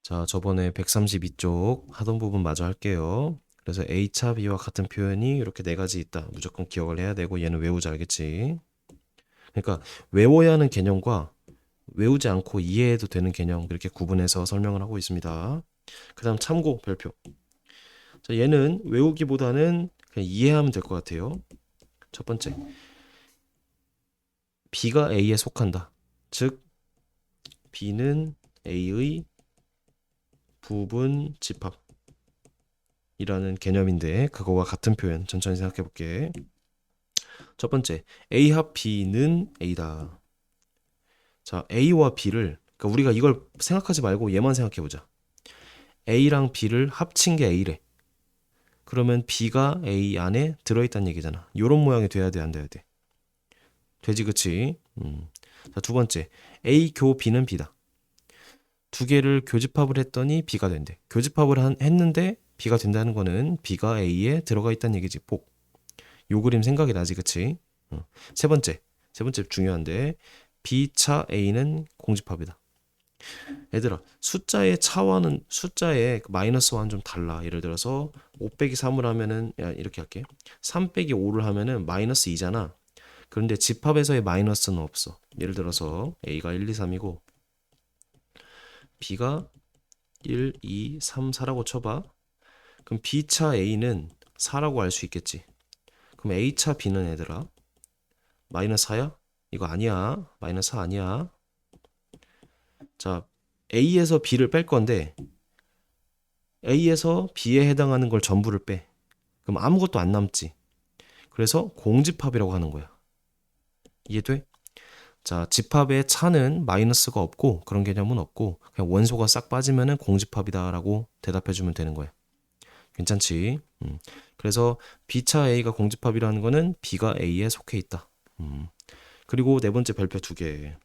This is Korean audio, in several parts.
자, 저번에 132쪽 하던 부분 마저 할게요. 그래서 A차 B와 같은 표현이 이렇게 네 가지 있다. 무조건 기억을 해야 되고 얘는 외우자, 알겠지? 그러니까 외워야 하는 개념과 외우지 않고 이해해도 되는 개념 그렇게 구분해서 설명을 하고 있습니다. 그 다음 참고 별표. 자, 얘는 외우기보다는 그냥 이해하면 될 것 같아요. 첫 번째, B가 A에 속한다. 즉, B는 A의 부분 집합이라는 개념인데 그거와 같은 표현 천천히 생각해 볼게. 첫 번째, A 합 B는 A다. 자, A와 B를, 그러니까 우리가 이걸 생각하지 말고 얘만 생각해 보자. A랑 B를 합친 게 A래. 그러면 B가 A 안에 들어있다는 얘기잖아. 요런 모양이 돼야 돼, 안 돼야 돼? 되지, 그치? 자, 두 번째, A 교 B는 B다. 두 개를 교집합을 했더니 B가 된대. 교집합을 했는데 B가 된다는 거는 B가 A에 들어가 있다는 얘기지. 복. 요 그림 생각이 나지, 그치? 세 번째, 세 번째 중요한데 B차 A는 공집합이다. 얘들아, 숫자의 차와는 숫자의 마이너스와는 좀 달라. 예를 들어서 5 빼기 3을 하면은 이렇게 할게. 3 빼기 5를 하면은 마이너스 2잖아. 그런데 집합에서의 마이너스는 없어. 예를 들어서 A가 1, 2, 3이고 B가 1, 2, 3, 4라고 쳐봐. 그럼 B차 A는 4라고 알 수 있겠지. 그럼 A차 B는 얘들아 마이너스 4야? 이거 아니야. 마이너스 4 아니야. 자, A에서 B를 뺄 건데 A에서 B에 해당하는 걸 전부를 빼. 그럼 아무것도 안 남지. 그래서 공집합이라고 하는 거야. 이해돼? 자, 집합의 차는 마이너스가 없고 그런 개념은 없고 그냥 원소가 싹 빠지면은 공집합이다라고 대답해 주면 되는 거야. 괜찮지? 그래서 B차 A가 공집합이라는 거는 B가 A에 속해 있다. 그리고 네 번째 별표 두 개.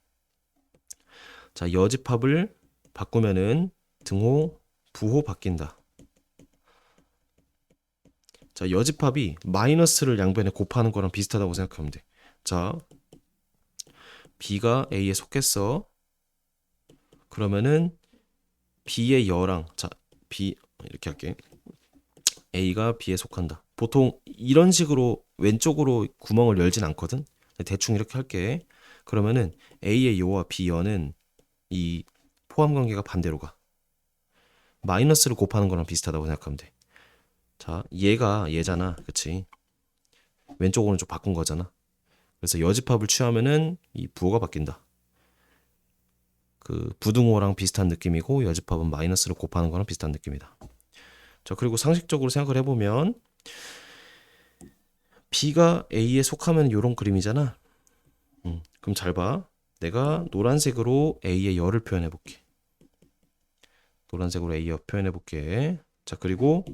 자, 여집합을 바꾸면은 등호, 부호 바뀐다. 자, 여집합이 마이너스를 양변에 곱하는 거랑 비슷하다고 생각하면 돼. 자, B가 A에 속했어. 그러면은 B의 여랑, 자, B 이렇게 할게. A가 B에 속한다. 보통 이런 식으로 왼쪽으로 구멍을 열진 않거든. 대충 이렇게 할게. 그러면은 A의 여와 B 여는 이 포함 관계가 반대로 가. 마이너스를 곱하는 거랑 비슷하다고 생각하면 돼. 자, 얘가 얘잖아. 그치? 왼쪽 오른쪽 바꾼 거잖아. 그래서 여집합을 취하면은 이 부호가 바뀐다. 그 부등호랑 비슷한 느낌이고 여집합은 마이너스를 곱하는 거랑 비슷한 느낌이다. 자, 그리고 상식적으로 생각을 해보면 B가 A에 속하면 이런 그림이잖아. 그럼 잘 봐. 내가 노란색으로 A의 열을 표현해 볼게. 노란색으로 A의 열 표현해 볼게. 자, 그리고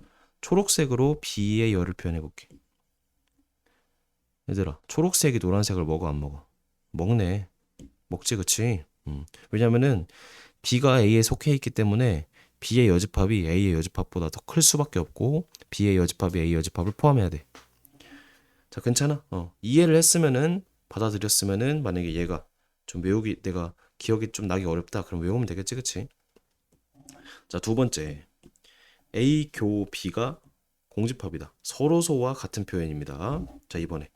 초록색으로 B의 열을 표현해 볼게. 얘들아, 초록색이 노란색을 먹어 안 먹어? 먹네. 먹지, 그치? 왜냐면은 B가 A에 속해 있기 때문에 B의 여집합이 A의 여집합보다 더 클 수밖에 없고 B의 여집합이 A의 여집합을 포함해야 돼. 자, 괜찮아? 이해를 했으면은 받아들였으면은 만약에 얘가 좀 외우기 내가 기억이 좀 나기 어렵다. 그럼 외우면 되겠지, 그치? 자, 두 번째. A 교 B가 공집합이다. 서로소와 같은 표현입니다. 자, 이번에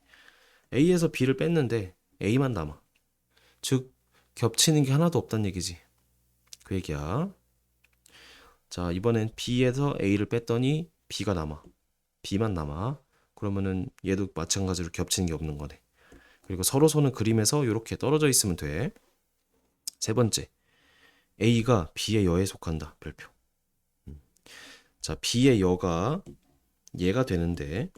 A에서 B를 뺐는데 A만 남아. 즉 겹치는 게 하나도 없다는 얘기지. 그 얘기야. 자, 이번엔 B에서 A를 뺐더니 B가 남아. B만 남아. 그러면은 얘도 마찬가지로 겹치는 게 없는 거네. 그리고 서로소는 그림에서 이렇게 떨어져 있으면 돼. 세 번째, A가 B의 여에 속한다. 별표. 자, B의 여가 얘가 되는데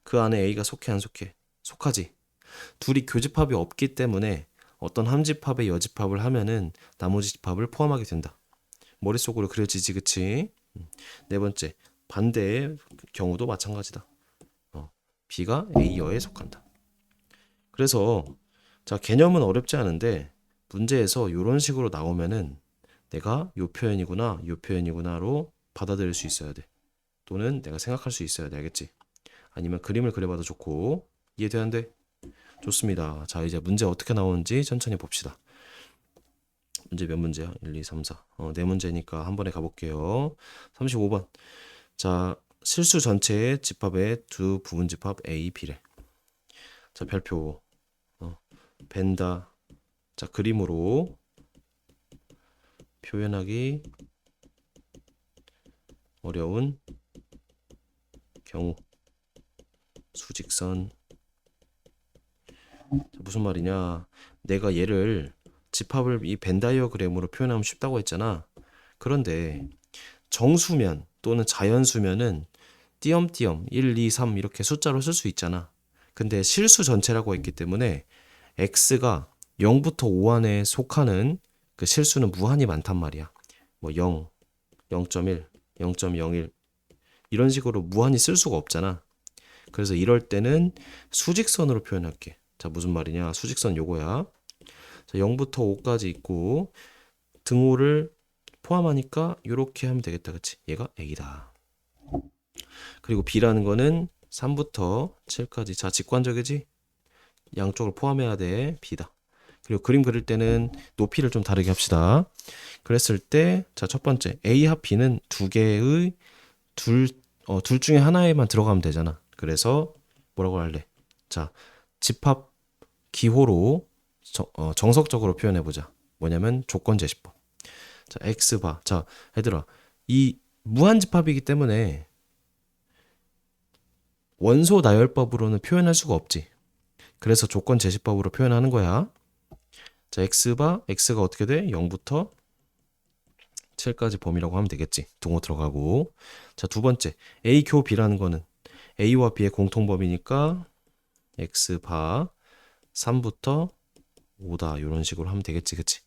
그 안에 A가 속해 안 속해? 속하지. 둘이 교집합이 없기 때문에 어떤 함집합의 여집합을 하면은 나머지 집합을 포함하게 된다. 머릿속으로 그려지지, 그치? 네 번째, 반대의 경우도 마찬가지다. B가 A 여에 속한다. 그래서 자, 개념은 어렵지 않은데 문제에서 이런 식으로 나오면은 내가 요 표현이구나, 요 표현이구나로 받아들일 수 있어야 돼. 또는 내가 생각할 수 있어야 돼, 알겠지? 아니면 그림을 그려봐도 좋고. 이해되는데? 좋습니다. 자, 이제 문제 어떻게 나오는지 천천히 봅시다. 문제 몇 문제야? 1, 2, 3, 4. 네 문제니까 한 번에 가볼게요. 35번. 자, 실수 전체의 집합의 두 부분 집합 A, B래. 자, 별표. 벤다. 자, 그림으로 표현하기 어려운 경우. 수직선. 자, 무슨 말이냐? 내가 얘를 집합을 이 벤 다이어그램으로 표현하면 쉽다고 했잖아. 그런데 정수면 또는 자연수면은 띄엄띄엄 1, 2, 3 이렇게 숫자로 쓸 수 있잖아. 근데 실수 전체라고 했기 때문에 x가 0부터 5 안에 속하는 그 실수는 무한히 많단 말이야. 뭐 0, 0.1, 0.01 이런 식으로 무한히 쓸 수가 없잖아. 그래서 이럴 때는 수직선으로 표현할게. 자, 무슨 말이냐? 수직선 요거야. 자, 0부터 5까지 있고 등호를 포함하니까 이렇게 하면 되겠다. 그치? 얘가 A다. 그리고 B라는 거는 3부터 7까지. 자, 직관적이지? 양쪽을 포함해야 돼. B다. 그리고 그림 그릴 때는 높이를 좀 다르게 합시다. 그랬을 때, 자, 첫 번째, A 합 B는 두 개의 둘 중에 하나에만 들어가면 되잖아. 그래서 뭐라고 할래? 자, 집합 기호로 정석적으로 표현해보자. 뭐냐면 조건제시법. 자, X바. 자, 얘들아, 이 무한집합이기 때문에 원소 나열법으로는 표현할 수가 없지. 그래서 조건제시법으로 표현하는 거야. 자, X바, X가 어떻게 돼? 0부터 7까지 범위라고 하면 되겠지. 등호 들어가고. 자, 두 번째, A 교 B라는 거는 A와 B의 공통범위니까 X바 3부터 5다. 이런 식으로 하면 되겠지. 그치?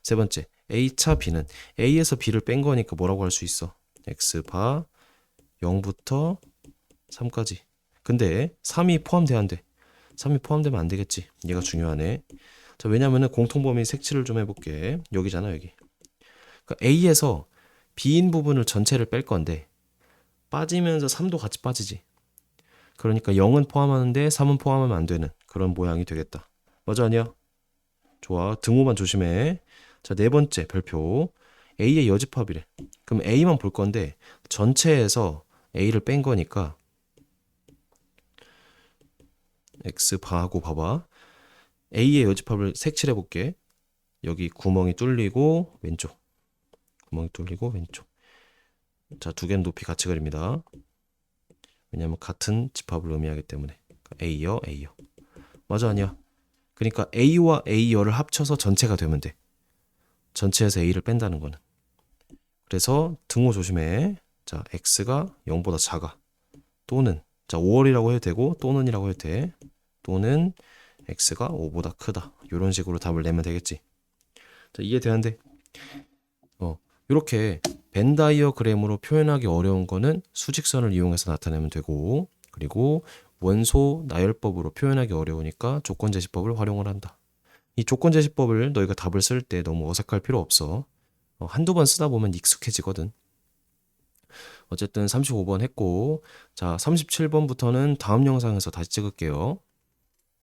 세 번째, A차 B는 A에서 B를 뺀 거니까 뭐라고 할 수 있어? X바 0부터 3까지. 근데 3이 포함돼야 안 돼. 3이 포함되면 안 되겠지. 얘가 중요하네. 자, 왜냐면은 공통범위 색칠을 좀 해볼게. 여기잖아, 여기. 그러니까 A에서 B인 부분을 전체를 뺄 건데 빠지면서 3도 같이 빠지지. 그러니까 0은 포함하는데 3은 포함하면 안 되는 그런 모양이 되겠다. 맞아, 아니야? 좋아. 등호만 조심해. 자, 네 번째 별표. A의 여집합이래. 그럼 A만 볼 건데 전체에서 A를 뺀 거니까 X바하고 봐봐. A의 여집합을 색칠해 볼게. 여기 구멍이 뚫리고 왼쪽. 구멍이 뚫리고 왼쪽. 자, 두 개는 높이 같이 그립니다. 왜냐면 같은 집합을 의미하기 때문에. A여, A여. 맞아, 아니야? 그러니까 A와 A여를 합쳐서 전체가 되면 돼. 전체에서 A를 뺀다는 거는. 그래서 등호 조심해. 자, X가 0보다 작아. 또는, 자, 5월이라고 해도 되고, 또는이라고 해도 돼. 또는 X가 5보다 크다. 이런 식으로 답을 내면 되겠지. 자, 이해되는데? 이렇게 벤 다이어그램으로 표현하기 어려운 거는 수직선을 이용해서 나타내면 되고, 그리고 원소 나열법으로 표현하기 어려우니까 조건제시법을 활용을 한다. 이 조건제시법을 너희가 답을 쓸 때 너무 어색할 필요 없어. 한두 번 쓰다 보면 익숙해지거든. 어쨌든 35번 했고, 자, 37번부터는 다음 영상에서 다시 찍을게요.